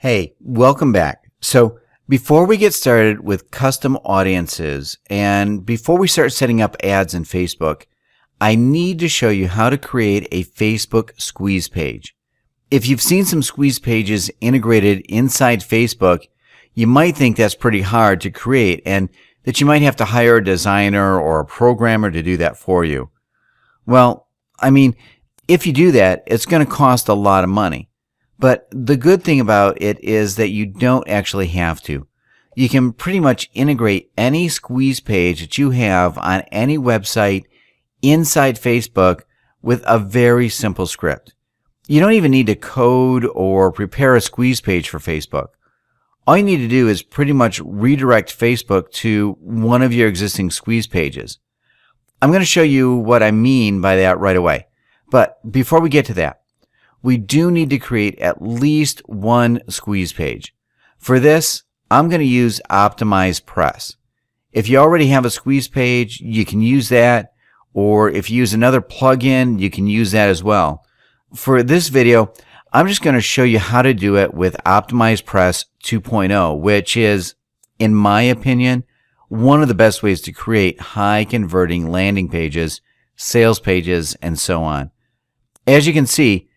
Hey, welcome back. So before we get started with custom audiences and before we start setting up ads in Facebook, I need to show you how to create a Facebook squeeze page. If you've seen some squeeze pages integrated inside Facebook, you might think that's pretty hard to create and that you might have to hire a designer or a programmer to do that for you. Well, if you do that, it's going to cost a lot of money. But the good thing about it is that you don't actually have to. You can pretty much integrate any squeeze page that you have on any website inside Facebook with a very simple script. You don't even need to code or prepare a squeeze page for Facebook. All you need to do is pretty much redirect Facebook to one of your existing squeeze pages. I'm going to show you what I mean by that right away. But before we get to that, we do need to create at least one squeeze page. For this, I'm going to use OptimizePress. If you already have a squeeze page, you can use that, or if you use another plugin, you can use that as well. For this video, I'm just going to show you how to do it with OptimizePress 2.0, which is, in my opinion, one of the best ways to create high-converting landing pages, sales pages, and so on. As you can see,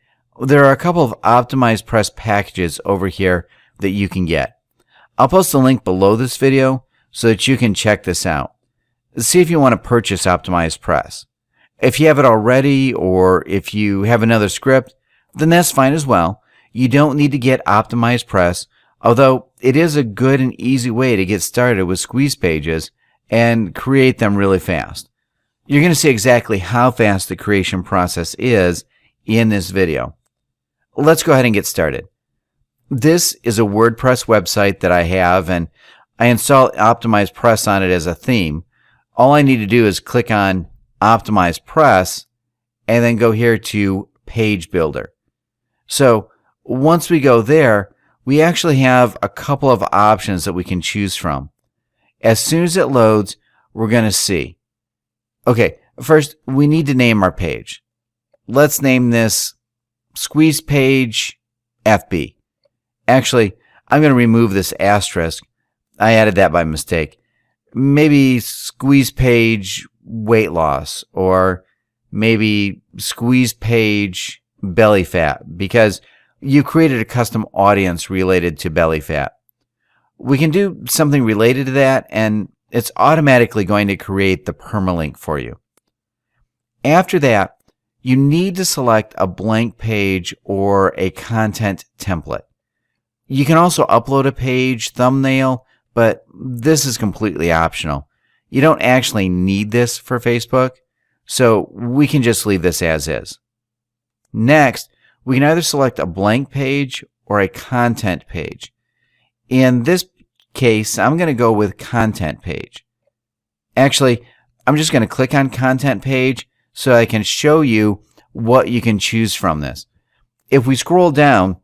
there are a couple of OptimizePress packages over here that you can get. I'll post a link below this video so that you can check this out. See if you want to purchase OptimizePress. If you have it already or if you have another script, then that's fine as well. You don't need to get OptimizePress, although it is a good and easy way to get started with squeeze pages and create them really fast. You're going to see exactly how fast the creation process is in this video. Let's go ahead and get started. This is a WordPress website that I have, and I install OptimizePress on it as a theme. All I need to do is click on OptimizePress and then go here to Page Builder. So once we go there, we actually have a couple of options that we can choose from. As soon as it loads, we're going to see. Okay, first we need to name our page. Let's name this Squeeze Page FB. Actually, I'm going to remove this asterisk. I added that by mistake. Maybe Squeeze Page Weight Loss, or maybe Squeeze Page Belly Fat, because you created a custom audience related to belly fat. We can do something related to that, and it's automatically going to create the permalink for you. After that, you need to select a blank page or a content template. You can also upload a page thumbnail, but this is completely optional. You don't actually need this for Facebook, so we can just leave this as is. Next, we can either select a blank page or a content page. In this case, I'm going to go with content page. Actually, I'm just going to click on content page so I can show you what you can choose from this. If we scroll down,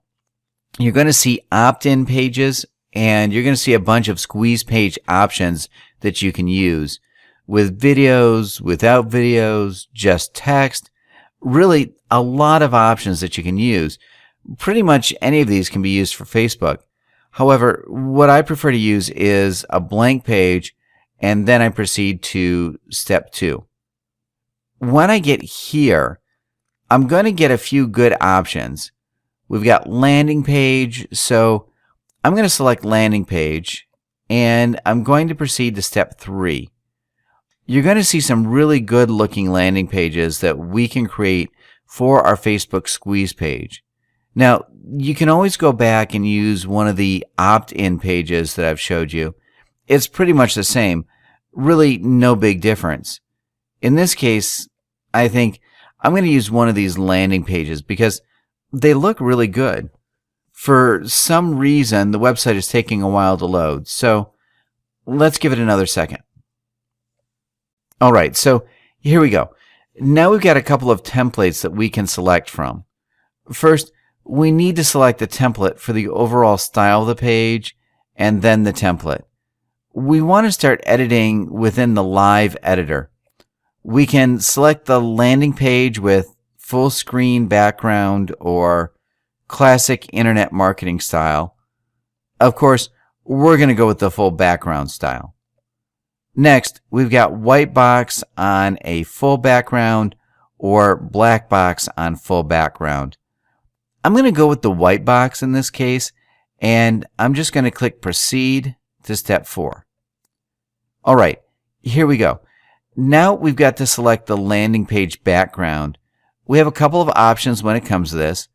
you're going to see opt-in pages, and you're going to see a bunch of squeeze page options that you can use with videos, without videos, just text. Really, a lot of options that you can use. Pretty much any of these can be used for Facebook. However, what I prefer to use is a blank page, and then I proceed to step 2. When I get here, I'm going to get a few good options. We've got landing page, so I'm going to select landing page, and I'm going to proceed to step 3. You're going to see some really good looking landing pages that we can create for our Facebook squeeze page. Now, you can always go back and use one of the opt-in pages that I've showed you. It's pretty much the same. Really no big difference. In this case, I think I'm going to use one of these landing pages because they look really good. For some reason, the website is taking a while to load, so let's give it another second. All right, so here we go. Now we've got a couple of templates that we can select from. First, we need to select the template for the overall style of the page and then the template. We want to start editing within the live editor. We can select the landing page with full screen background or classic internet marketing style, Of course, we're going to go with the full background style. Next, we've got white box on a full background or black box on full background. I'm going to go with the white box in this case, and I'm just going to click proceed to step 4. All right, here we go. Now we've got to select the landing page background. We have a couple of options when it comes to this.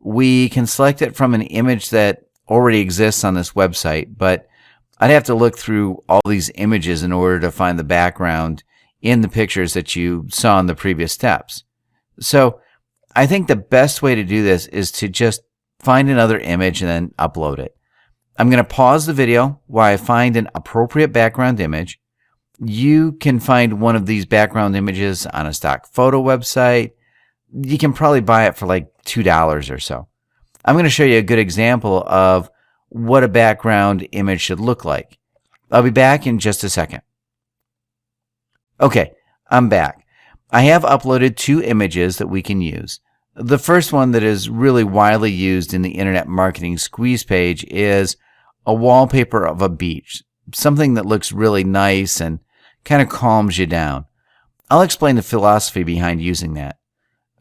We can select it from an image that already exists on this website, but I'd have to look through all these images in order to find the background in the pictures that you saw in the previous steps. So I think the best way to do this is to just find another image and then upload it. I'm going to pause the video while I find an appropriate background image. You can find one of these background images on a stock photo website. You can probably buy it for like $2 or so. I'm going to show you a good example of what a background image should look like. I'll be back in just a second. Okay, I'm back. I have uploaded 2 images that we can use. The first one that is really widely used in the Internet Marketing Squeeze page is a wallpaper of a beach, something that looks really nice and kind of calms you down. I'll explain the philosophy behind using that.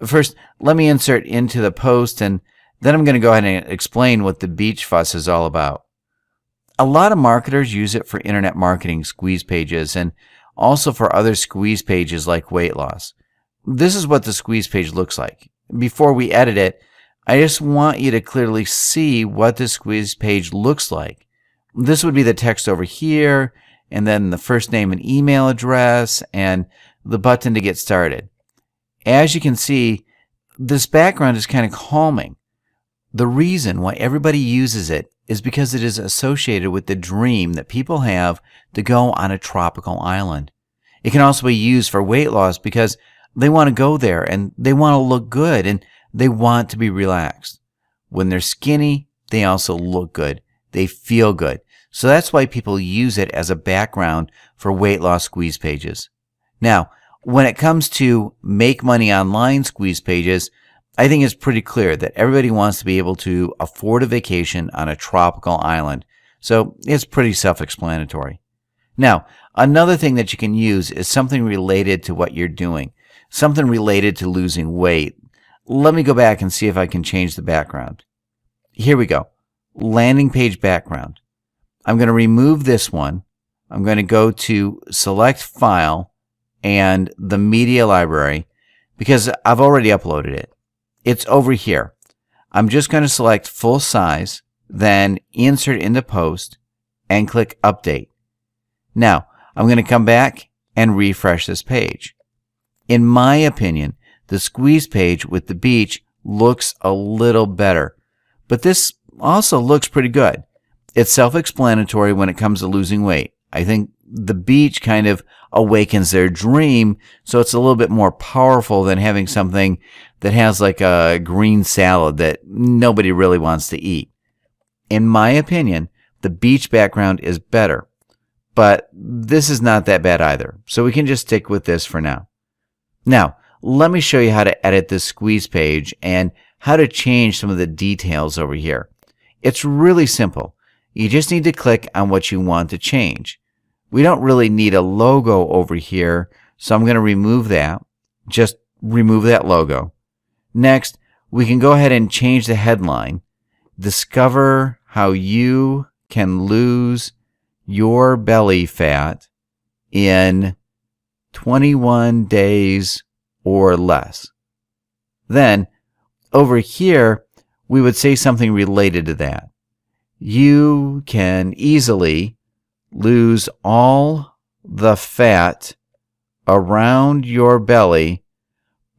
First, let me insert into the post, and then I'm going to go ahead and explain what the beach fuss is all about. A lot of marketers use it for Internet Marketing Squeeze pages and also for other squeeze pages like weight loss. This is what the squeeze page looks like. Before we edit it, I just want you to clearly see what the squeeze page looks like. This would be the text over here, and then the first name and email address, and the button to get started. As you can see, this background is kind of calming. The reason why everybody uses it is because it is associated with the dream that people have to go on a tropical island. It can also be used for weight loss because they want to go there and they want to look good and they want to be relaxed. When they're skinny, they also look good. They feel good. So that's why people use it as a background for weight loss squeeze pages. Now, when it comes to make money online squeeze pages, I think it's pretty clear that everybody wants to be able to afford a vacation on a tropical island. So it's pretty self-explanatory. Now, another thing that you can use is something related to what you're doing, something related to losing weight. Let me go back and see if I can change the background. Here we go. Landing page background. I'm going to remove this one. I'm going to go to Select File and the Media Library because I've already uploaded it. It's over here. I'm just going to select full size, then insert into post and click update. Now, I'm going to come back and refresh this page. In my opinion, the squeeze page with the beach looks a little better, but this also looks pretty good. It's self-explanatory when it comes to losing weight. I think the beach kind of awakens their dream, so it's a little bit more powerful than having something that has like a green salad that nobody really wants to eat. In my opinion, the beach background is better, but this is not that bad either, so we can just stick with this for now. Now, let me show you how to edit this squeeze page and how to change some of the details over here. It's really simple. You just need to click on what you want to change. We don't really need a logo over here, so I'm going to remove that. Just remove that logo. Next, we can go ahead and change the headline. Discover how you can lose your belly fat in 21 days or less. Then, over here, we would say something related to that. You can easily lose all the fat around your belly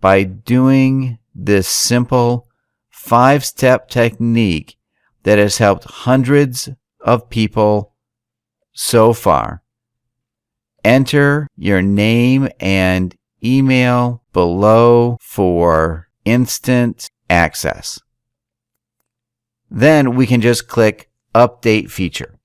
by doing this simple 5-step technique that has helped hundreds of people so far. Enter your name and email below for instant access. Then we can just click Update Feature.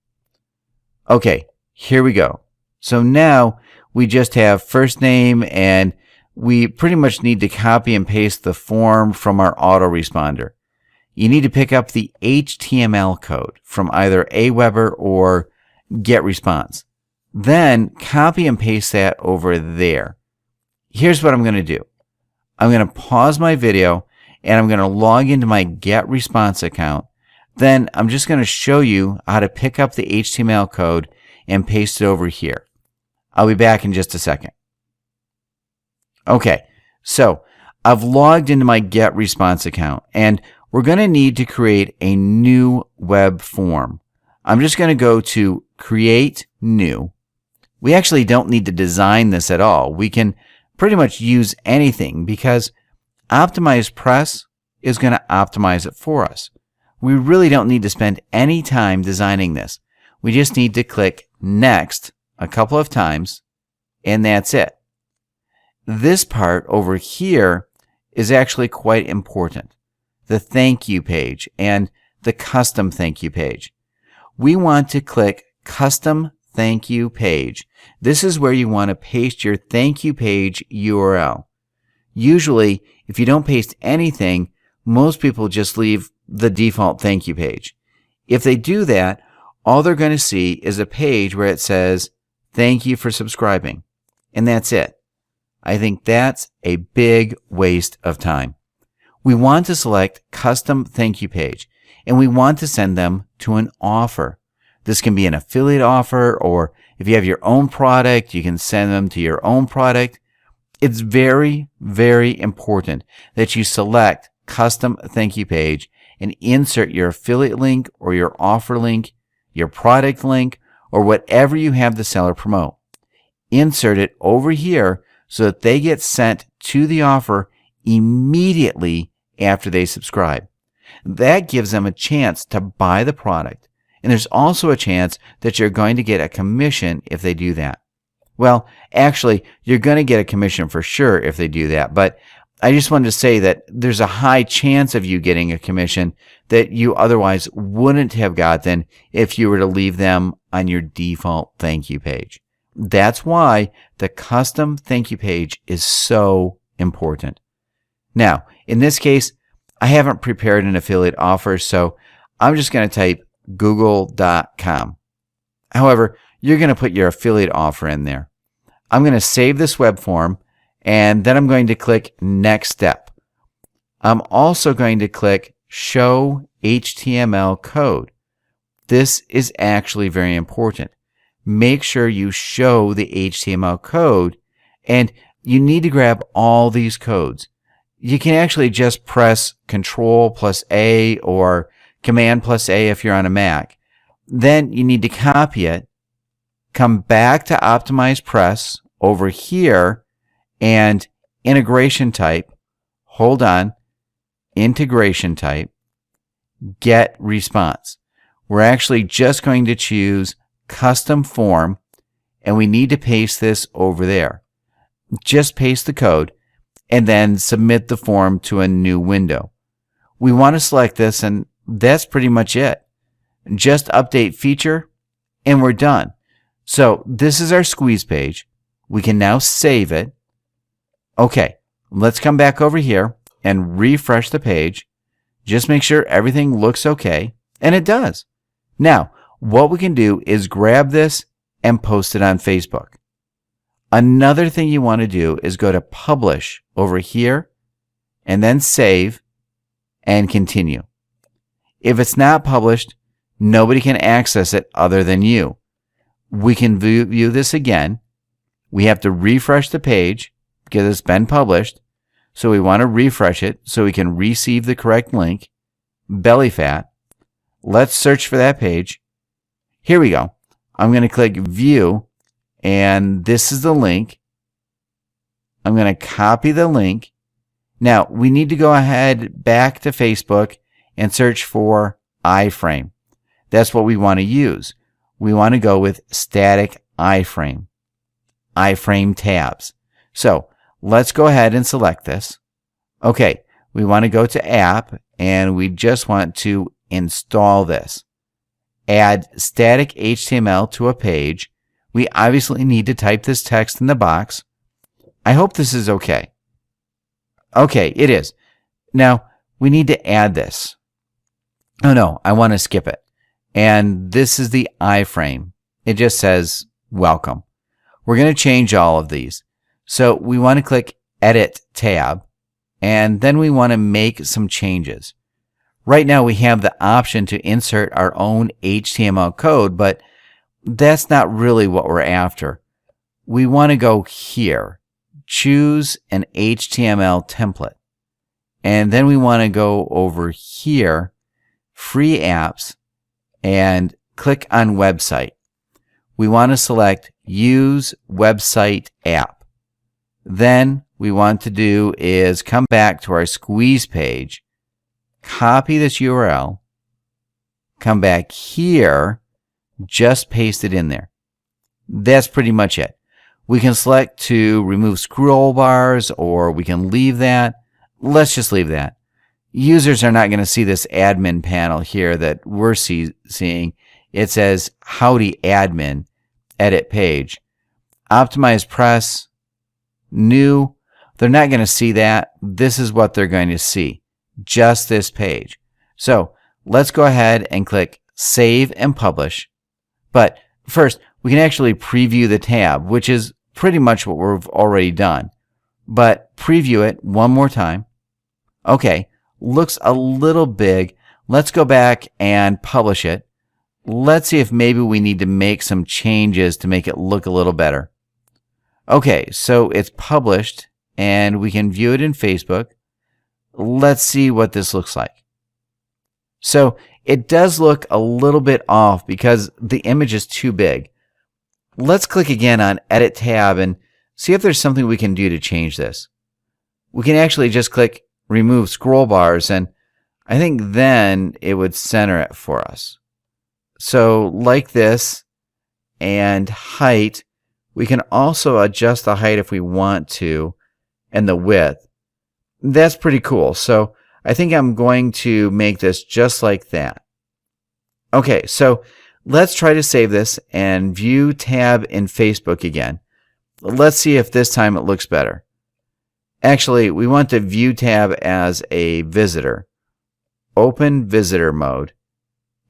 Okay, here we go. So now we just have first name, and we pretty much need to copy and paste the form from our autoresponder. you need to pick up the HTML code from either Aweber or GetResponse. Then copy and paste that over there. Here's what I'm going to do. I'm going to pause my video and I'm going to log into my GetResponse account. Then I'm just going to show you how to pick up the HTML code and paste it over here. I'll be back in just a second. Okay, so I've logged into my GetResponse account and we're going to need to create a new web form. I'm just going to go to Create New. We actually don't need to design this at all. We can pretty much use anything because OptimizePress is going to optimize it for us. We really don't need to spend any time designing this. We just need to click Next a couple of times, and that's it. This part over here is actually quite important. The thank you page and the custom thank you page. We want to click Custom Thank You Page. This is where you want to paste your thank you page URL. Usually, if you don't paste anything, most people just leave the default thank you page. If they do that, all they're going to see is a page where it says, "Thank you for subscribing." And that's it. I think that's a big waste of time. We want to select Custom Thank You Page, and we want to send them to an offer. This can be an affiliate offer, or if you have your own product, you can send them to your own product. It's very, very important that you select Custom Thank You Page and insert your affiliate link or your offer link, your product link, or whatever you have the seller promote. Insert it over here so that they get sent to the offer immediately after they subscribe. That gives them a chance to buy the product. And there's also a chance that you're going to get a commission if they do that. Well, actually, you're going to get a commission for sure if they do that. But I just wanted to say that there's a high chance of you getting a commission that you otherwise wouldn't have gotten if you were to leave them on your default thank you page. That's why the custom thank you page is so important. Now, in this case, I haven't prepared an affiliate offer, so I'm just going to type google.com. However, you're going to put your affiliate offer in there. I'm going to save this web form, and then I'm going to click Next Step. I'm also going to click Show HTML Code. This is actually very important. Make sure you show the HTML code, and you need to grab all these codes. You can actually just press Control+A or Command+A if you're on a Mac. Then you need to copy it, come back to OptimizePress over here, and integration type, hold on, integration type, GetResponse. We're actually just going to choose custom form, and we need to paste this over there. Just paste the code and then submit the form to a new window. We want to select this, and that's pretty much it. Just update feature, and we're done. So this is our squeeze page. We can now save it. Okay, let's come back over here and refresh the page. Just make sure everything looks okay, and it does. Now, what we can do is grab this and post it on Facebook. Another thing you want to do is go to Publish over here and then Save and Continue. If it's not published, nobody can access it other than you. We can view this again. We have to refresh the page because it's been published. So we want to refresh it so we can receive the correct link. Belly fat. Let's search for that page. Here we go. I'm going to click View, and this is the link. I'm going to copy the link. Now, we need to go ahead back to Facebook and search for iframe. That's what we want to use. We want to go with static iframe, iframe tabs. So let's go ahead and select this. Okay, we want to go to App, and we just want to install this. Add static HTML to a page. We obviously need to type this text in the box. I hope this is okay. Okay, it is. Now, we need to add this. Oh no, I want to skip it. And this is the iframe. It just says welcome. We're going to change all of these. So we want to click Edit tab, and then we want to make some changes. Right now we have the option to insert our own HTML code, but that's not really what we're after. We want to go here, choose an HTML template, and then we want to go over here, free apps, and click on website. We want to select use website app. Then we want to do is come back to our squeeze page, copy this URL, come back here, just paste it in there. That's pretty much it. We can select to remove scroll bars, or we can leave that. Let's just leave that. Users are not going to see this admin panel here that we're seeing. It says Howdy Admin, edit page. Optimize press, new. They're not going to see that. This is what they're going to see, just this page. So let's go ahead and click Save and Publish. But first, we can actually preview the tab, which is pretty much what we've already done. But preview it one more time. Okay, looks a little big. Let's go back and publish it. Let's see if maybe we need to make some changes to make it look a little better. Okay, so it's published and we can view it in Facebook. Let's see what this looks like. So it does look a little bit off because the image is too big. Let's click again on Edit tab and see if there's something we can do to change this. We can actually just click Remove Scroll Bars, and I think then it would center it for us. So like this, and height, we can also adjust the height if we want to, and the width. That's pretty cool. So I think I'm going to make this just like that. Okay, so let's try to save this and view tab in Facebook again. Let's see if this time it looks better. Actually, we want to view tab as a visitor. Open visitor mode.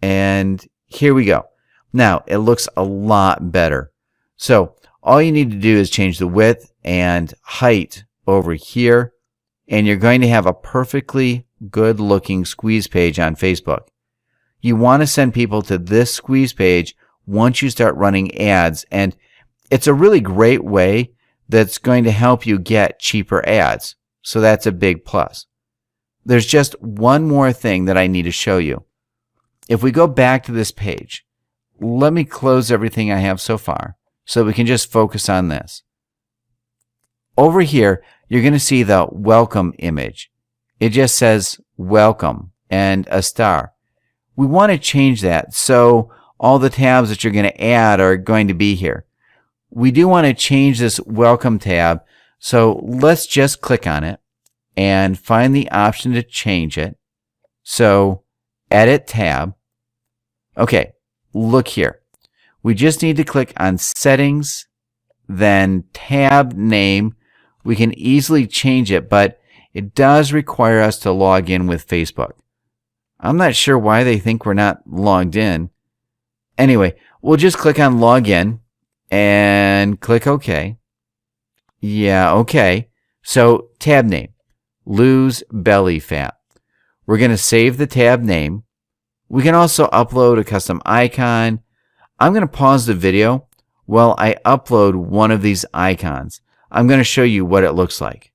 And here we go. Now, it looks a lot better. So all you need to do is change the width and height over here, and you're going to have a perfectly good looking squeeze page on Facebook. You want to send people to this squeeze page once you start running ads, and it's a really great way that's going to help you get cheaper ads. So that's a big plus. There's just one more thing that I need to show you. If we go back to this page, let me close everything I have so far so we can just focus on this. Over here, you're going to see the welcome image. It just says welcome and a star. We want to change that so all the tabs that you're going to add are going to be here. We do want to change this welcome tab, so let's just click on it and find the option to change it. So edit tab. Okay, look here. We just need to click on settings, then tab name. We can easily change it, but it does require us to log in with Facebook. I'm not sure why they think we're not logged in. Anyway, we'll just click on login and click OK. Yeah, OK. So tab name, lose belly fat. We're going to save the tab name. We can also upload a custom icon. I'm going to pause the video while I upload one of these icons. I'm going to show you what it looks like.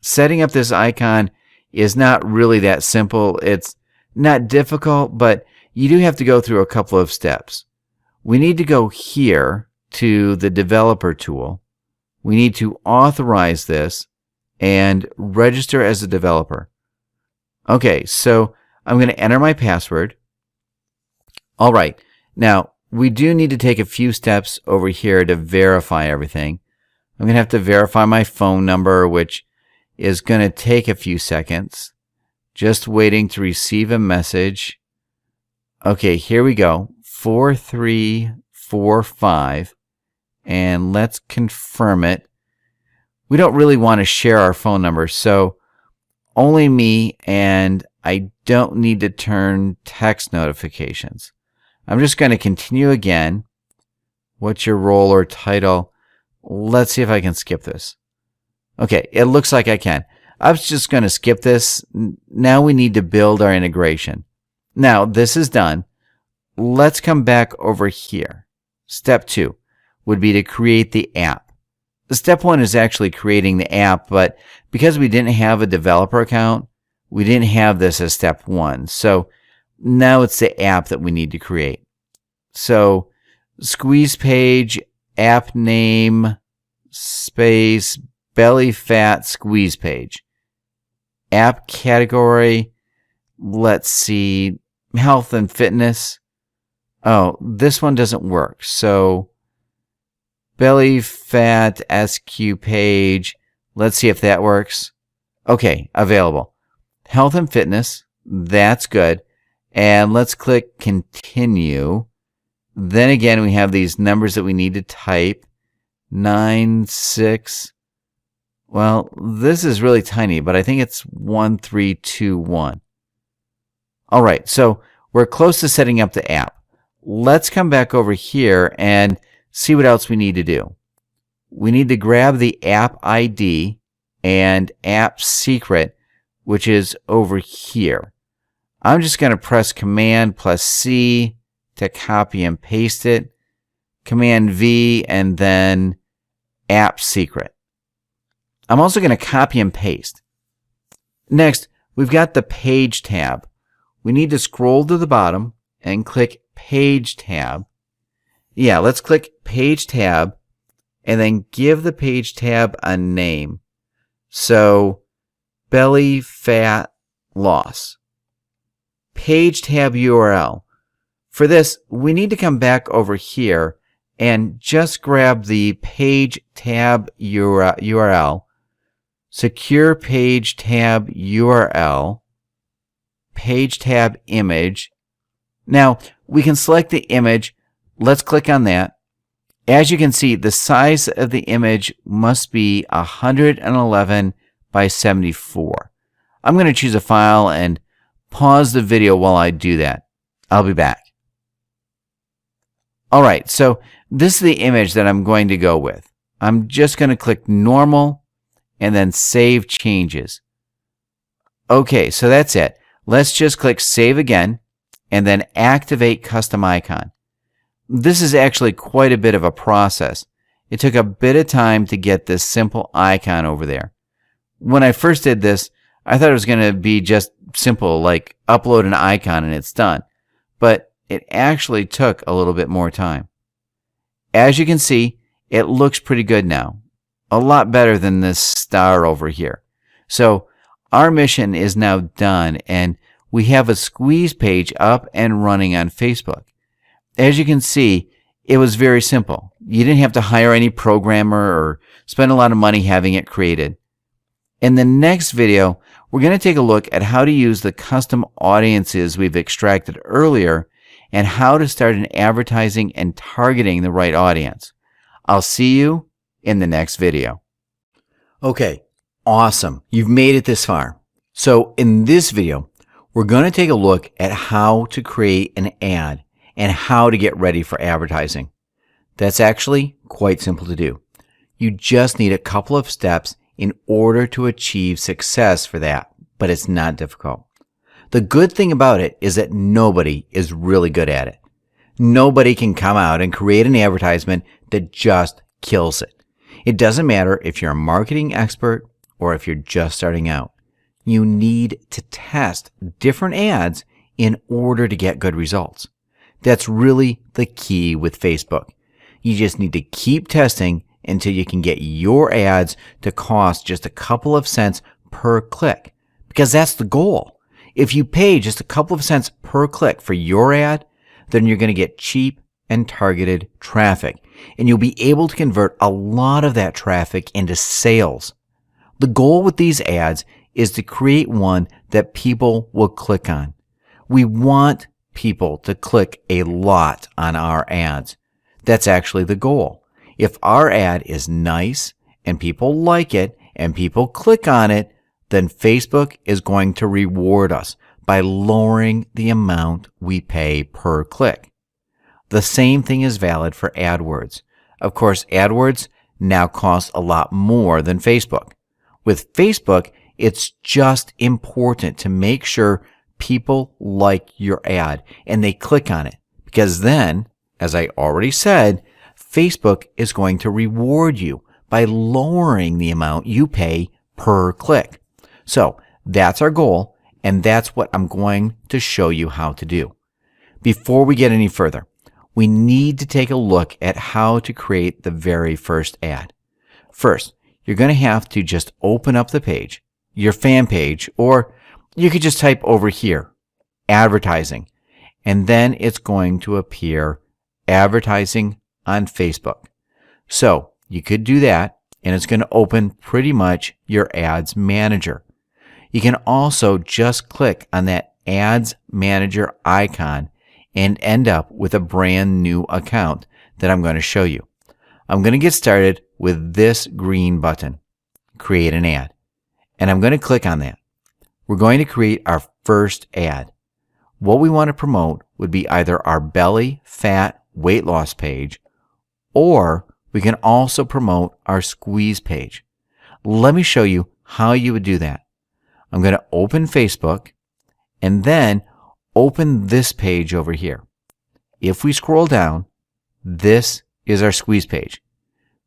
Setting up this icon is not really that simple. It's not difficult, but you do have to go through a couple of steps. We need to go here to the developer tool. We need to authorize this and register as a developer. Okay, so I'm going to enter my password. All right, now we do need to take a few steps over here to verify everything. I'm going to have to verify my phone number, which is going to take a few seconds. Just waiting to receive a message. Okay, here we go. 4345. And let's confirm it. We don't really want to share our phone number, so only me and I don't need to turn text notifications. I'm just going to continue again. What's your role or title? Let's see if I can skip this. Okay, it looks like I can. I was just going to skip this. Now we need to build our integration. Now this is done. Let's come back over here. Step 2 would be to create the app. Step 1 is actually creating the app, but because we didn't have a developer account, we didn't have this as step 1. So now it's the app that we need to create. So squeeze page, app name, space, belly fat squeeze page. App category, let's see, health and fitness. Oh, this one doesn't work. So belly fat SQ page. Let's see if that works. Okay, available. Health and fitness. That's good. And let's click continue. Then again, we have these numbers that we need to type. 9, 6. Well, this is really tiny, but I think it's 1, 3, 2, 1. All right, so we're close to setting up the app. Let's come back over here and see what else we need to do. We need to grab the app ID and app secret, which is over here. I'm just going to press Command plus C to copy and paste it. Command V and then app secret. I'm also going to copy and paste. Next, we've got the Page tab. We need to scroll to the bottom and click Page tab. Yeah, let's click Page tab and then give the Page tab a name. So, belly fat loss. Page tab URL. For this, we need to come back over here and just grab the Page tab URL. Secure Page tab URL. Page tab image. Now, we can select the image. Let's click on that. As you can see, the size of the image must be 111 by 74. I'm going to choose a file and pause the video while I do that. I'll be back. All right, so this is the image that I'm going to go with. I'm just going to click Normal and then Save Changes. Okay, so that's it. Let's just click Save again and then activate Custom Icon. This is actually quite a bit of a process. It took a bit of time to get this simple icon over there. When I first did this, I thought it was going to be just simple, like upload an icon and it's done. But it actually took a little bit more time. As you can see, it looks pretty good now. A lot better than this star over here. So our mission is now done and we have a squeeze page up and running on Facebook. As you can see, it was very simple. You didn't have to hire any programmer or spend a lot of money having it created. In the next video, we're going to take a look at how to use the custom audiences we've extracted earlier and how to start an advertising and targeting the right audience. I'll see you in the next video. Okay, awesome. You've made it this far. So in this video, we're going to take a look at how to create an ad and how to get ready for advertising. That's actually quite simple to do. You just need a couple of steps in order to achieve success for that, but it's not difficult. The good thing about it is that nobody is really good at it. Nobody can come out and create an advertisement that just kills it. It doesn't matter if you're a marketing expert or if you're just starting out. You need to test different ads in order to get good results. That's really the key with Facebook. You just need to keep testing until you can get your ads to cost just a couple of cents per click, because that's the goal. If you pay just a couple of cents per click for your ad, then you're going to get cheap and targeted traffic, and you'll be able to convert a lot of that traffic into sales. The goal with these ads is to create one that people will click on. We want people to click a lot on our ads. That's actually the goal. If our ad is nice and people like it and people click on it, then Facebook is going to reward us by lowering the amount we pay per click. The same thing is valid for AdWords. Of course, AdWords now costs a lot more than Facebook. With Facebook, it's just important to make sure people like your ad and they click on it, because then, as I already said, Facebook is going to reward you by lowering the amount you pay per click. So that's our goal, and that's what I'm going to show you how to do. Before we get any further, we need to take a look at how to create the very first ad. First, you're going to have to just open up the page, your fan page, or you could just type over here, advertising, and then it's going to appear advertising on Facebook. So you could do that, and it's going to open pretty much your ads manager. You can also just click on that ads manager icon and end up with a brand new account that I'm going to show you. I'm going to get started with this green button, create an ad, and I'm going to click on that. We're going to create our first ad. What we want to promote would be either our belly fat weight loss page, or we can also promote our squeeze page. Let me show you how you would do that. I'm going to open Facebook and then open this page over here. If we scroll down, this is our squeeze page.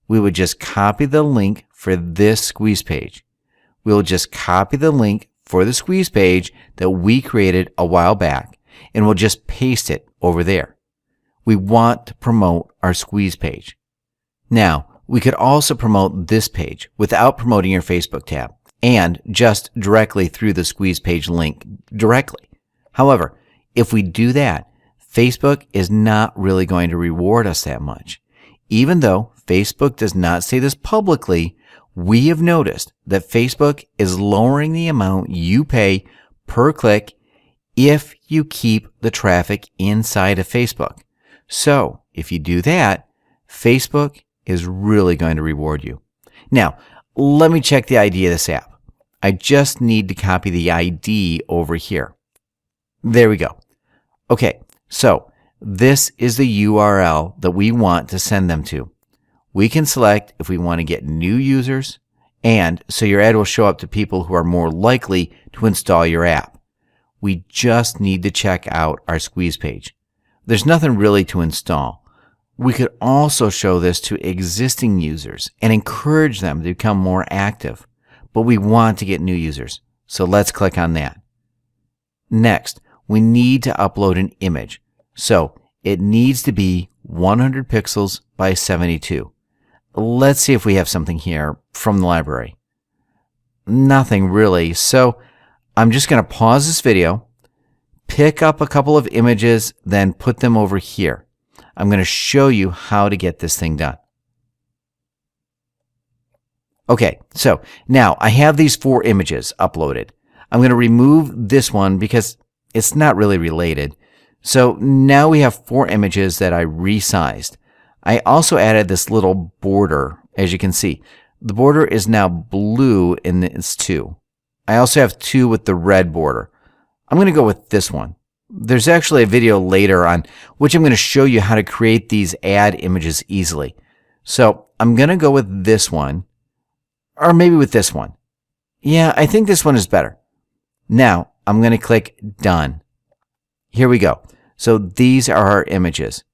We would just copy the link for this squeeze page. We'll just copy the link for the squeeze page that we created a while back, and we'll just paste it over there. We want to promote our squeeze page. Now, we could also promote this page without promoting your Facebook tab and just directly through the squeeze page link directly. However, if we do that, Facebook is not really going to reward us that much. Even though Facebook does not say this publicly, we have noticed that Facebook is lowering the amount you pay per click if you keep the traffic inside of Facebook. So if you do that, Facebook is really going to reward you. Now, let me check the ID of this app. I just need to copy the ID over here. There we go. Okay, so this is the URL that we want to send them to. We can select if we want to get new users, and so your ad will show up to people who are more likely to install your app. We just need to check out our squeeze page. There's nothing really to install. We could also show this to existing users and encourage them to become more active, but we want to get new users. So let's click on that. Next, we need to upload an image. So it needs to be 100 pixels by 72. Let's see if we have something here from the library. Nothing really. So I'm just going to pause this video, pick up a couple of images, then put them over here. I'm going to show you how to get this thing done. Okay, so now I have these 4 images uploaded. I'm going to remove this one because it's not really related. So now we have 4 images that I resized. I also added this little border, as you can see. The border is now blue in this 2. I also have 2 with the red border. I'm going to go with this one. There's actually a video later on which I'm going to show you how to create these ad images easily. So I'm going to go with this one, or maybe with this one. Yeah, I think this one is better. Now I'm going to click Done. Here we go. So these are our images.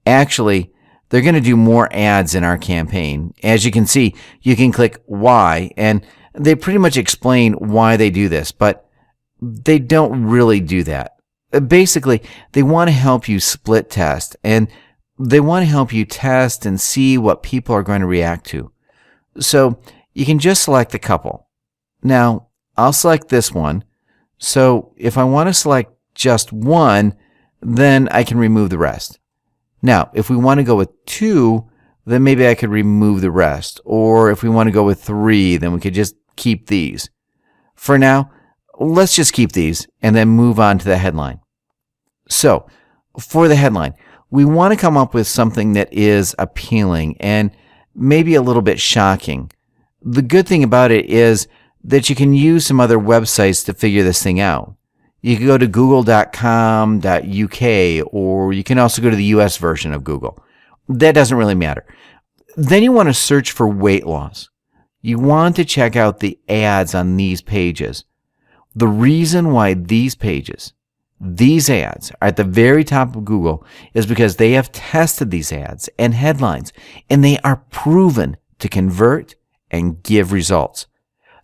Actually, they're going to do more ads in our campaign. As you can see, you can click Y, and they pretty much explain why they do this, but they don't really do that. Basically, they want to help you split test, and they want to help you test and see what people are going to react to. So you can just select a couple. Now, I'll select this one. So if I want to select just one, then I can remove the rest. Now, if we want to go with 2, then maybe I could remove the rest. Or if we want to go with 3, then we could just keep these. For now, let's just keep these and then move on to the headline. So, for the headline, we want to come up with something that is appealing and maybe a little bit shocking. The good thing about it is that you can use some other websites to figure this thing out. You can go to google.com.uk, or you can also go to the US version of Google. That doesn't really matter. Then you want to search for weight loss. You want to check out the ads on these pages. The reason why these pages, these ads are at the very top of Google is because they have tested these ads and headlines, and they are proven to convert and give results.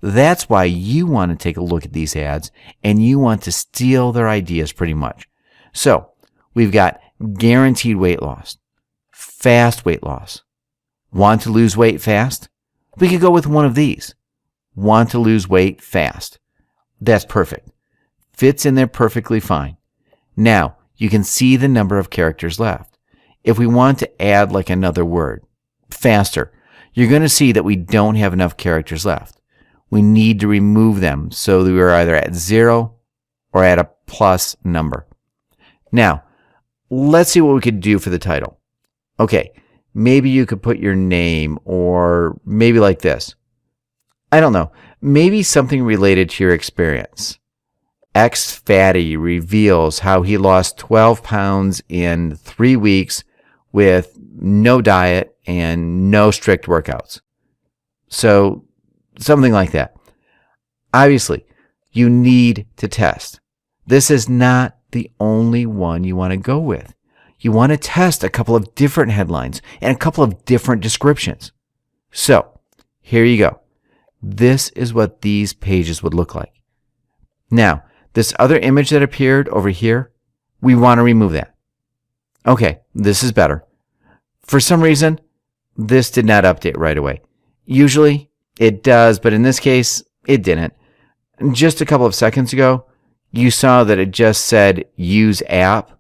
That's why you want to take a look at these ads, and you want to steal their ideas pretty much. So we've got guaranteed weight loss, fast weight loss. Want to lose weight fast? We could go with one of these. Want to lose weight fast. That's perfect. Fits in there perfectly fine. Now, you can see the number of characters left. If we want to add like another word, faster, you're going to see that we don't have enough characters left. We need to remove them so that we're either at 0 or at a plus number. Now, let's see what we could do for the title. Okay, maybe you could put your name, or maybe like this. I don't know. Maybe something related to your experience. Ex-fatty reveals how he lost 12 pounds in 3 weeks with no diet and no strict workouts. So something like that. Obviously, you need to test. This is not the only one you want to go with. You want to test a couple of different headlines and a couple of different descriptions. So here you go. This is what these pages would look like. Now, this other image that appeared over here, we want to remove that. Okay, this is better. For some reason, this did not update right away. Usually it does, but in this case, it didn't. Just a couple of seconds ago, you saw that it just said use app,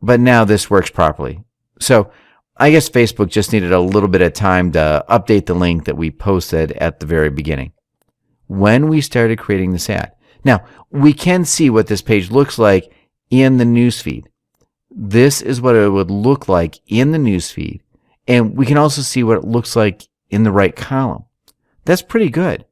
but now this works properly. So I guess Facebook just needed a little bit of time to update the link that we posted at the very beginning. When we started creating this ad. Now, we can see what this page looks like in the newsfeed. This is what it would look like in the newsfeed. And we can also see what it looks like in the right column. That's pretty good.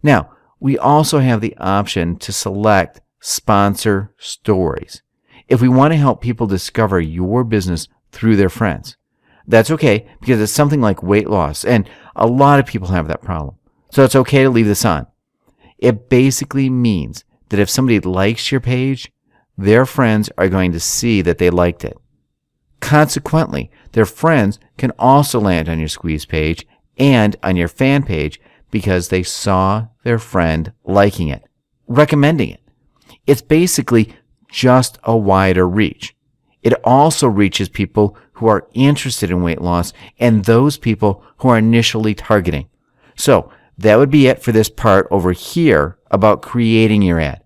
Now, we also have the option to select sponsor stories. If we want to help people discover your business through their friends. That's okay, because it's something like weight loss, and a lot of people have that problem. So it's okay to leave this on. It basically means that if somebody likes your page, their friends are going to see that they liked it. Consequently, their friends can also land on your squeeze page and on your fan page because they saw their friend liking it, recommending it. It's basically just a wider reach. It also reaches people who are interested in weight loss and those people who are initially targeting. So that would be it for this part over here about creating your ad.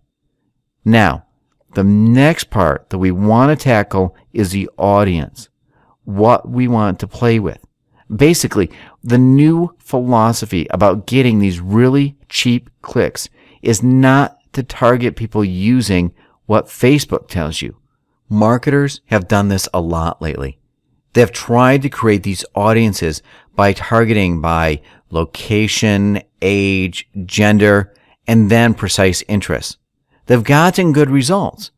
Now, the next part that we want to tackle is the audience, what we want to play with. Basically, the new philosophy about getting these really cheap clicks is not to target people using what Facebook tells you. Marketers have done this a lot lately. They've tried to create these audiences by targeting by location, age, gender, and then precise interests. They've gotten good results.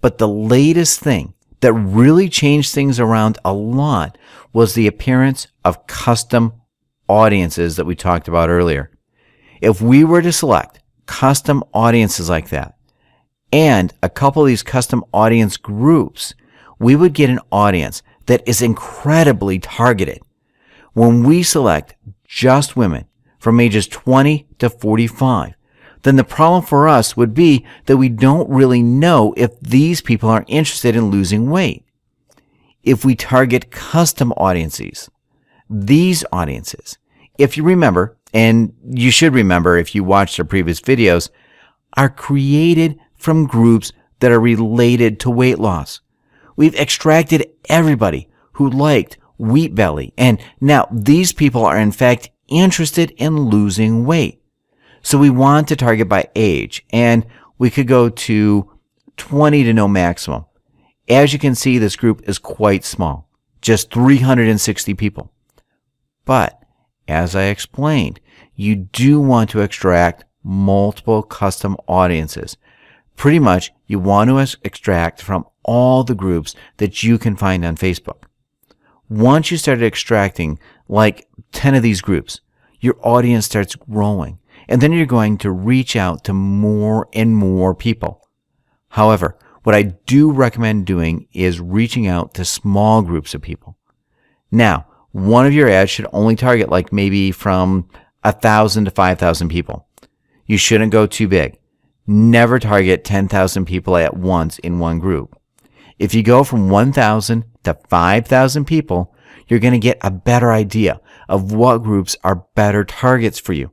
But the latest thing that really changed things around a lot was the appearance of custom audiences that we talked about earlier. If we were to select custom audiences like that, and a couple of these custom audience groups, we would get an audience that is incredibly targeted. When we select just women from ages 20 to 45, then the problem for us would be that we don't really know if these people are interested in losing weight. If we target custom audiences, these audiences, if you remember, and you should remember if you watched our previous videos, are created from groups that are related to weight loss. We've extracted everybody who liked Wheat Belly, and now these people are in fact interested in losing weight. So we want to target by age, and we could go to 20 to no maximum. As you can see, this group is quite small, just 360 people. But as I explained, you do want to extract multiple custom audiences. Pretty much, you want to extract from all the groups that you can find on Facebook. Once you start extracting like 10 of these groups, your audience starts growing, and then you're going to reach out to more and more people. However, what I do recommend doing is reaching out to small groups of people. Now, one of your ads should only target like maybe from 1,000 to 5,000 people. You shouldn't go too big. Never target 10,000 people at once in one group. If you go from 1,000 to 5,000 people, you're going to get a better idea of what groups are better targets for you.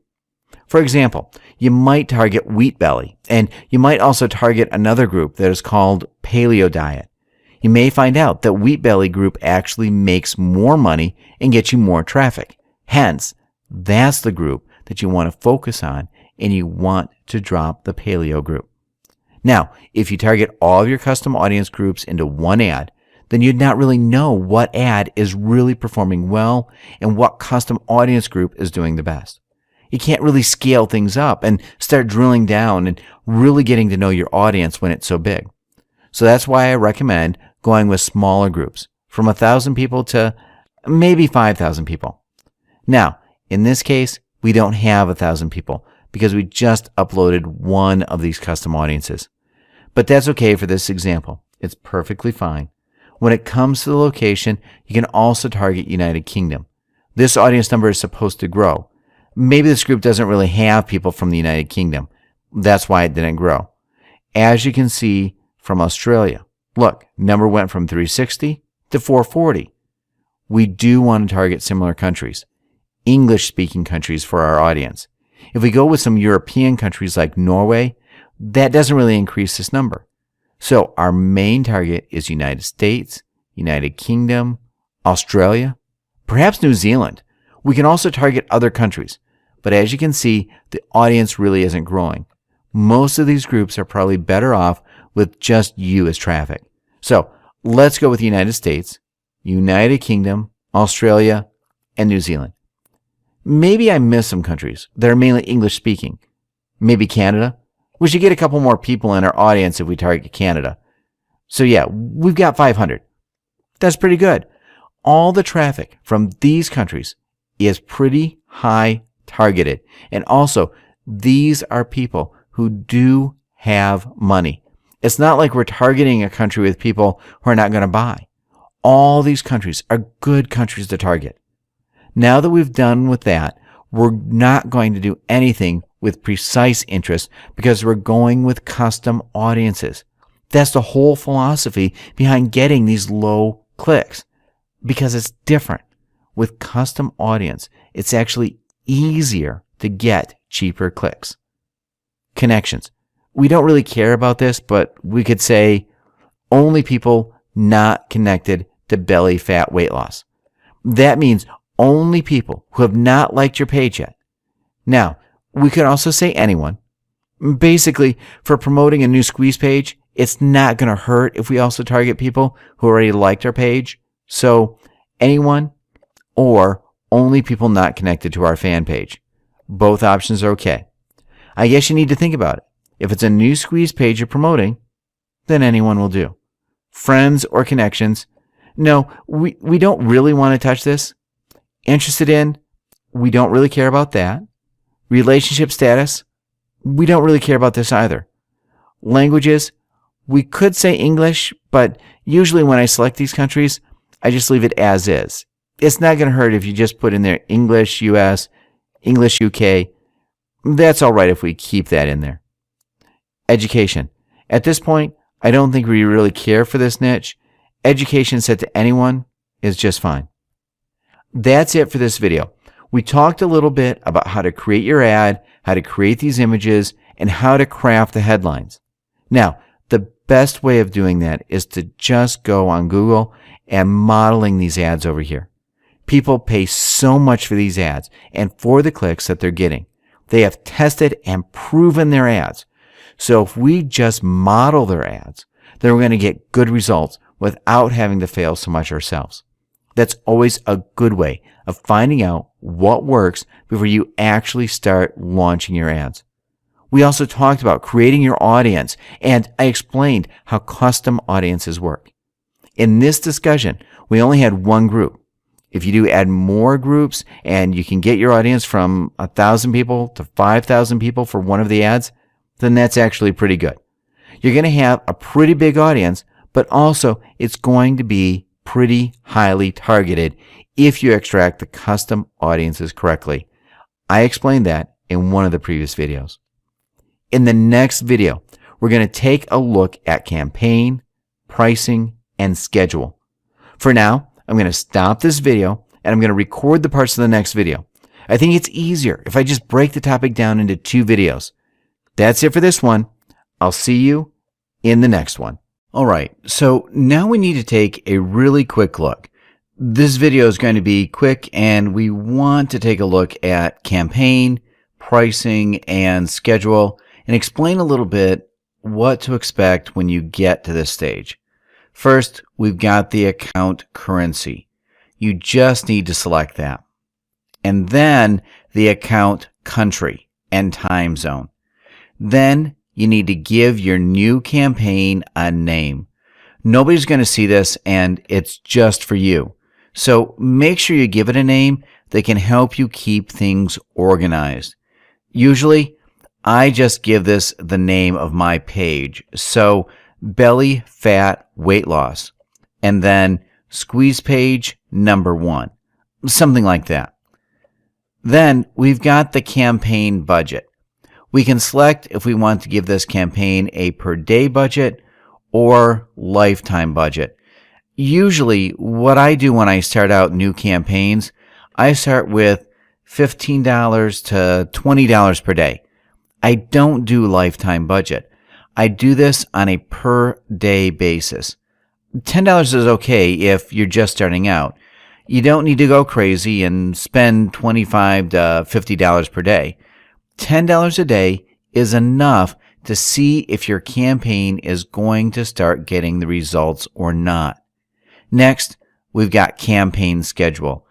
For example, you might target Wheat Belly, and you might also target another group that is called Paleo Diet. You may find out that Wheat Belly group actually makes more money and gets you more traffic. Hence, that's the group that you want to focus on, and you want to drop the Paleo group. Now, if you target all of your custom audience groups into one ad, then you'd not really know what ad is really performing well and what custom audience group is doing the best. You can't really scale things up and start drilling down and really getting to know your audience when it's so big. So that's why I recommend going with smaller groups, from 1,000 people to maybe 5,000 people. Now, in this case, we don't have 1,000 people because we just uploaded one of these custom audiences. But that's okay for this example. It's perfectly fine. When it comes to the location, you can also target United Kingdom. This audience number is supposed to grow. Maybe this group doesn't really have people from the United Kingdom. That's why it didn't grow. As you can see from Australia, look, number went from 360 to 440. We do want to target similar countries, English-speaking countries for our audience. If we go with some European countries like Norway, that doesn't really increase this number. So our main target is United States, United Kingdom, Australia, perhaps New Zealand. We can also target other countries, but as you can see, the audience really isn't growing. Most of these groups are probably better off with just you as traffic. So let's go with the United States, United Kingdom, Australia, and New Zealand. Maybe I missed some countries that are mainly English speaking. Maybe Canada. We should get a couple more people in our audience if we target Canada. So yeah, we've got 500. That's pretty good. All the traffic from these countries is pretty high targeted. And also, these are people who do have money. It's not like we're targeting a country with people who are not going to buy. All these countries are good countries to target. Now that we've done with that, we're not going to do anything with precise interest because we're going with custom audiences. That's the whole philosophy behind getting these low clicks, because it's different. With custom audience, it's actually easier to get cheaper clicks. Connections. We don't really care about this, but we could say only people not connected to belly fat weight loss. That means only people who have not liked your page yet. Now, we could also say anyone. Basically, for promoting a new squeeze page, it's not going to hurt if we also target people who already liked our page. So, anyone or only people not connected to our fan page. Both options are okay. I guess you need to think about it. If it's a new squeeze page you're promoting, then anyone will do. Friends or connections, no, we don't really want to touch this. Interested in, we don't really care about that. Relationship status, we don't really care about this either. Languages, we could say English, but usually when I select these countries, I just leave it as is. It's not going to hurt if you just put in there English US, English UK. That's all right if we keep that in there. Education. At this point, I don't think we really care for this niche. Education set to anyone is just fine. That's it for this video. We talked a little bit about how to create your ad, how to create these images, and how to craft the headlines. Now, the best way of doing that is to just go on Google and modeling these ads over here. People pay so much for these ads and for the clicks that they're getting. They have tested and proven their ads. So if we just model their ads, then we're going to get good results without having to fail so much ourselves. That's always a good way of finding out what works before you actually start launching your ads. We also talked about creating your audience, and I explained how custom audiences work. In this discussion, we only had one group. If you do add more groups and you can get your audience from 1,000 people to 5,000 people for one of the ads, then that's actually pretty good. You're going to have a pretty big audience, but also it's going to be pretty highly targeted if you extract the custom audiences correctly. I explained that in one of the previous videos. In the next video, we're going to take a look at campaign, pricing, and schedule. For now, I'm going to stop this video and I'm going to record the parts of the next video. I think it's easier if I just break the topic down into 2 videos. That's it for this one. I'll see you in the next one. All right, so now we need to take a really quick look. This video is going to be quick and we want to take a look at campaign, pricing, and schedule and explain a little bit what to expect when you get to this stage. First, we've got the account currency. You just need to select that. And then the account country and time zone. Then you need to give your new campaign a name. Nobody's going to see this and it's just for you. So make sure you give it a name that can help you keep things organized. Usually, I just give this the name of my page. So belly fat weight loss, and then squeeze page number 1, something like that. Then we've got the campaign budget. We can select if we want to give this campaign a per day budget or lifetime budget. Usually what I do when I start out new campaigns, I start with $15 to $20 per day. I don't do lifetime budget. I do this on a per day basis. $10 is okay if you're just starting out. You don't need to go crazy and spend $25 to $50 per day. $10 a day is enough to see if your campaign is going to start getting the results or not. Next, we've got campaign schedule.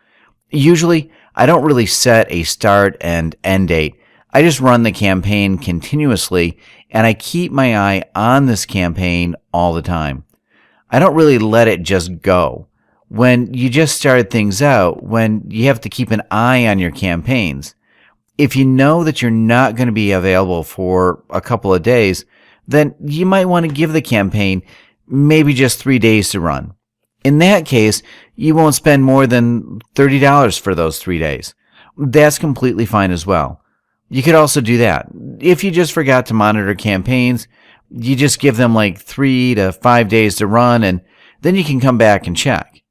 Usually, I don't really set a start and end date. I just run the campaign continuously and I keep my eye on this campaign all the time. I don't really let it just go. When you just start things out, when you have to keep an eye on your campaigns, if you know that you're not going to be available for a couple of days, then you might want to give the campaign maybe just 3 days to run. In that case, you won't spend more than $30 for those 3 days. That's completely fine as well. You could also do that. If you just forgot to monitor campaigns, you just give them like 3 to 5 days to run and then you can come back and check.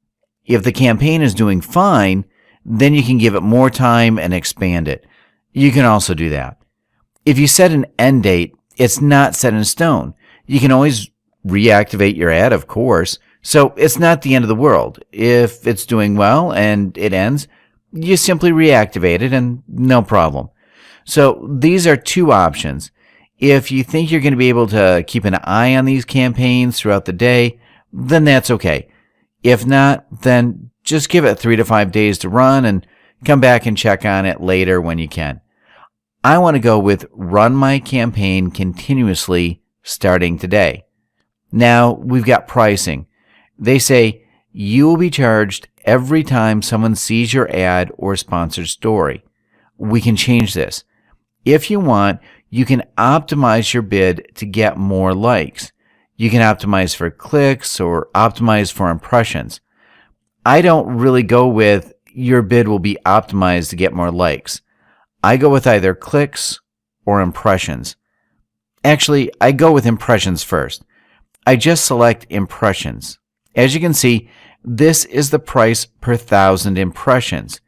If the campaign is doing fine, then you can give it more time and expand it. You can also do that. If you set an end date, it's not set in stone. You can always reactivate your ad, of course, so it's not the end of the world. If it's doing well and it ends, you simply reactivate it and no problem. So these are 2 options. If you think you're going to be able to keep an eye on these campaigns throughout the day, then that's okay. If not, then just give it 3 to 5 days to run and come back and check on it later when you can. I want to go with run my campaign continuously starting today. Now we've got pricing. They say you will be charged every time someone sees your ad or sponsored story. We can change this. If you want, you can optimize your bid to get more likes. You can optimize for clicks or optimize for impressions. I don't really go with your bid will be optimized to get more likes. I go with either clicks or impressions. Actually, I go with impressions first. I just select impressions. As you can see, this is the price per 1,000 impressions.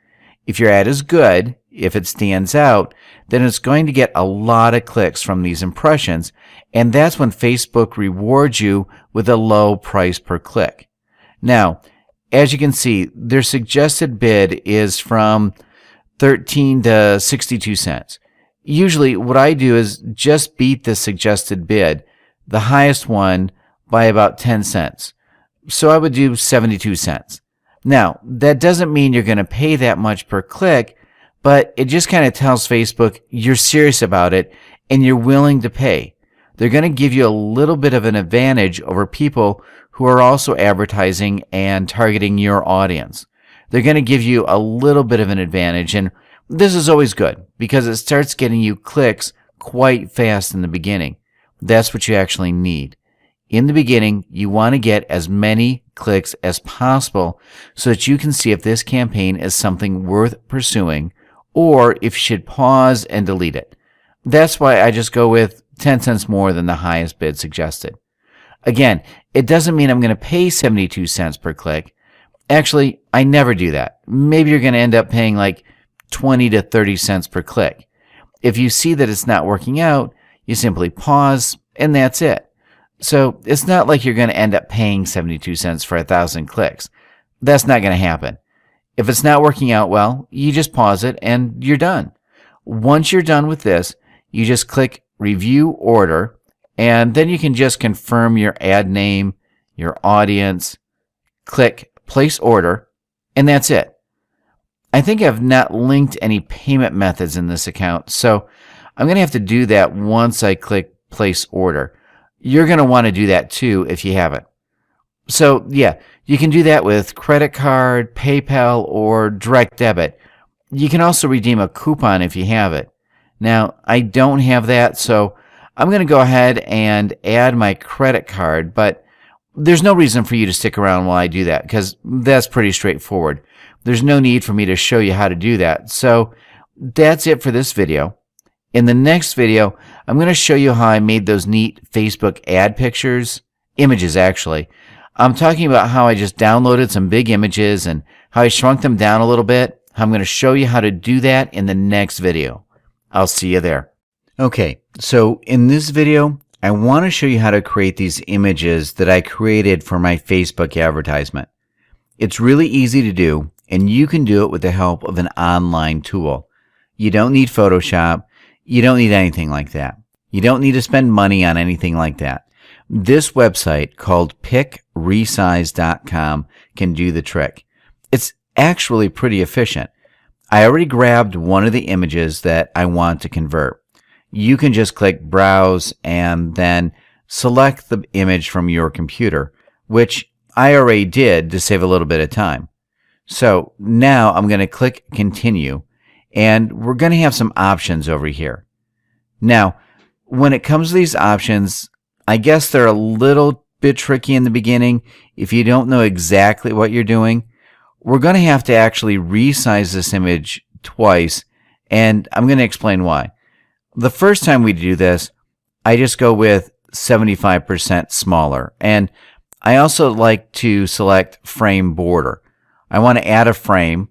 If your ad is good, if it stands out, then it's going to get a lot of clicks from these impressions, and that's when Facebook rewards you with a low price per click. Now, as you can see, their suggested bid is from 13 to 62 cents. Usually what I do is just beat the suggested bid, the highest one, by about 10 cents. So I would do 72 cents. Now, that doesn't mean you're going to pay that much per click, but it just kind of tells Facebook you're serious about it and you're willing to pay, they're going to give you a little bit of an advantage over people who are also advertising and targeting your audience. They're going to give you a little bit of an advantage, and this is always good because it starts getting you clicks quite fast in the beginning. That's what you actually need. In the beginning, you want to get as many clicks as possible so that you can see if this campaign is something worth pursuing or if you should pause and delete it. That's why I just go with 10 cents more than the highest bid suggested. Again, it doesn't mean I'm going to pay 72 cents per click. Actually, I never do that. Maybe you're going to end up paying like 20 to 30 cents per click. If you see that it's not working out, you simply pause and that's it. So it's not like you're going to end up paying 72 cents for 1,000 clicks. That's not going to happen. If it's not working out well, you just pause it and you're done. Once you're done with this, you just click Review Order, and then you can just confirm your ad name, your audience, click Place Order, and that's it. I think I've not linked any payment methods in this account, so I'm going to have to do that once I click Place Order. You're going to want to do that too if you haven't. So yeah, you can do that with credit card, PayPal, or direct debit. You can also redeem a coupon if you have it. Now, I don't have that, so I'm going to go ahead and add my credit card, but there's no reason for you to stick around while I do that because that's pretty straightforward. There's no need for me to show you how to do that. So that's it for this video. In the next video, I'm going to show you how I made those neat Facebook ad pictures, images actually. I'm talking about how I just downloaded some big images and how I shrunk them down a little bit. I'm going to show you how to do that in the next video. I'll see you there. Okay, so in this video, I want to show you how to create these images that I created for my Facebook advertisement. It's really easy to do, and you can do it with the help of an online tool. You don't need Photoshop. You don't need anything like that. You don't need to spend money on anything like that. This website called PicResize.com can do the trick. It's actually pretty efficient. I already grabbed one of the images that I want to convert. You can just click Browse and then select the image from your computer, which I already did to save a little bit of time. So now I'm going to click Continue, and we're going to have some options over here. Now, when it comes to these options, I guess they're a little bit tricky in the beginning. If you don't know exactly what you're doing, we're going to have to actually resize this image twice, and I'm going to explain why. The first time we do this, I just go with 75% smaller, and I also like to select frame border. I want to add a frame.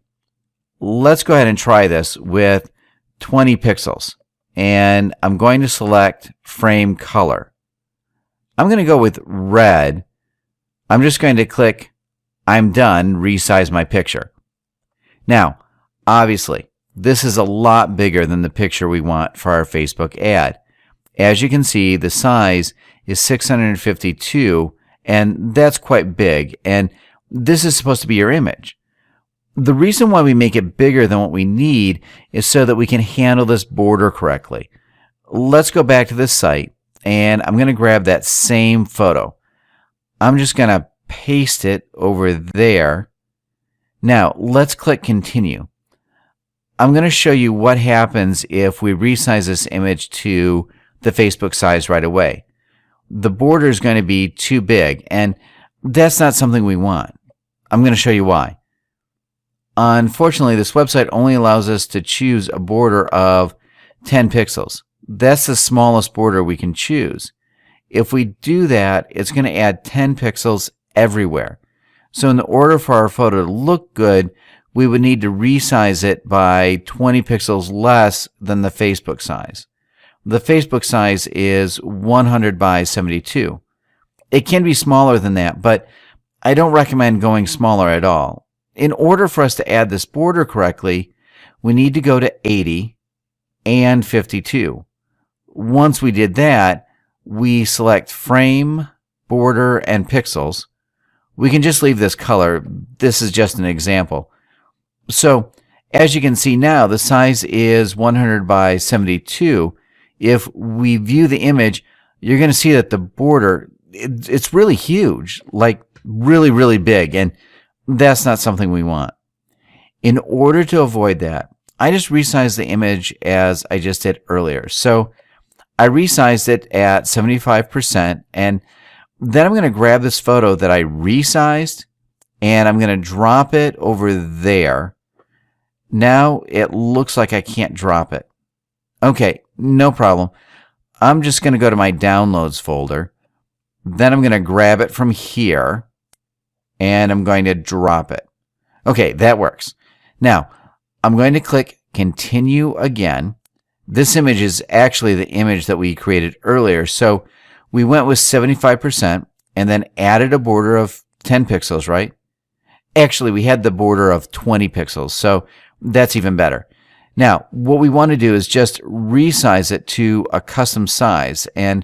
Let's go ahead and try this with 20 pixels, and I'm going to select frame color. I'm going to go with red. I'm just going to click I'm done, resize my picture. Now, obviously, this is a lot bigger than the picture we want for our Facebook ad. As you can see, the size is 652, and that's quite big, and this is supposed to be your image. The reason why we make it bigger than what we need is so that we can handle this border correctly. Let's go back to this site, and I'm going to grab that same photo. I'm just going to paste it over there. Now, let's click Continue. I'm going to show you what happens if we resize this image to the Facebook size right away. The border is going to be too big, and that's not something we want. I'm going to show you why. Unfortunately, this website only allows us to choose a border of 10 pixels. That's the smallest border we can choose. If we do that, it's going to add 10 pixels everywhere. So in order for our photo to look good, we would need to resize it by 20 pixels less than the Facebook size. The Facebook size is 100 by 72. It can be smaller than that, but I don't recommend going smaller at all. In order for us to add this border correctly, we need to go to 80 and 52. Once we did that, we select frame, border, and pixels. We can just leave this color. This is just an example. So, as you can see now, the size is 100 by 72. if we view the image, you're going to see that the border, it's really huge, like really, really big. And that's not something we want. In order to avoid that, I just resized the image as I just did earlier. So I resized it at 75%, and then I'm going to grab this photo that I resized, and I'm going to drop it over there. Now it looks like I can't drop it. Okay, no problem. I'm just going to go to my downloads folder. Then I'm going to grab it from here, and I'm going to drop it. Okay, that works. Now, I'm going to click Continue again. This image is actually the image that we created earlier. So we went with 75% and then added a border of 10 pixels, right? Actually, we had the border of 20 pixels, so that's even better. Now, what we want to do is just resize it to a custom size, and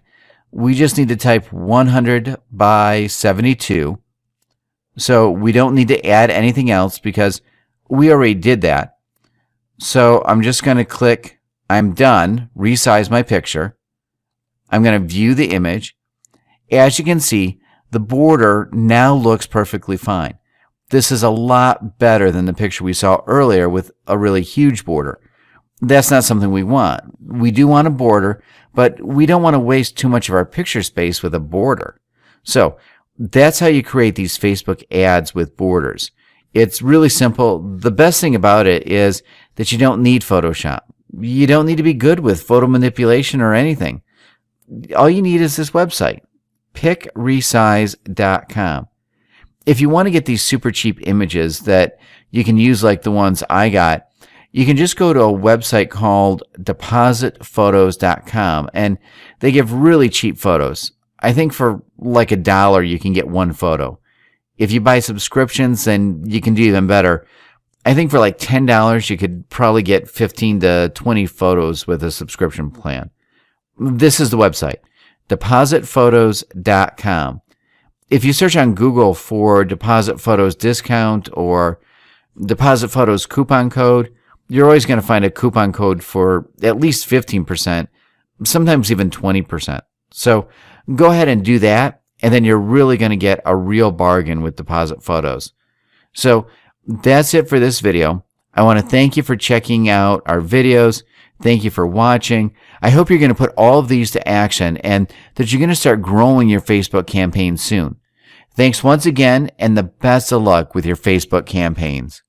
we just need to type 100 by 72. So we don't need to add anything else because we already did that. So I'm just going to click I'm done, resize my picture. I'm going to view the image. As you can see, the border now looks perfectly fine. This is a lot better than the picture we saw earlier with a really huge border. That's not something we want. We do want a border, but we don't want to waste too much of our picture space with a border. So that's how you create these Facebook ads with borders. It's really simple. The best thing about it is that you don't need Photoshop. You don't need to be good with photo manipulation or anything. All you need is this website, picresize.com. If you want to get these super cheap images that you can use like the ones I got, you can just go to a website called depositphotos.com, and they give really cheap photos. I think for like $1 you can get one photo. If you buy subscriptions, then you can do even better. I think for like $10 you could probably get 15 to 20 photos with a subscription plan. This is the website, depositphotos.com. If you search on Google for Deposit Photos discount or Deposit Photos coupon code, you're always going to find a coupon code for at least 15%, sometimes even 20%. So go ahead and do that, and then you're really going to get a real bargain with Deposit Photos. So that's it for this video. I want to thank you for checking out our videos. Thank you for watching. I hope you're going to put all of these to action and that you're going to start growing your Facebook campaign soon. Thanks once again, and the best of luck with your Facebook campaigns.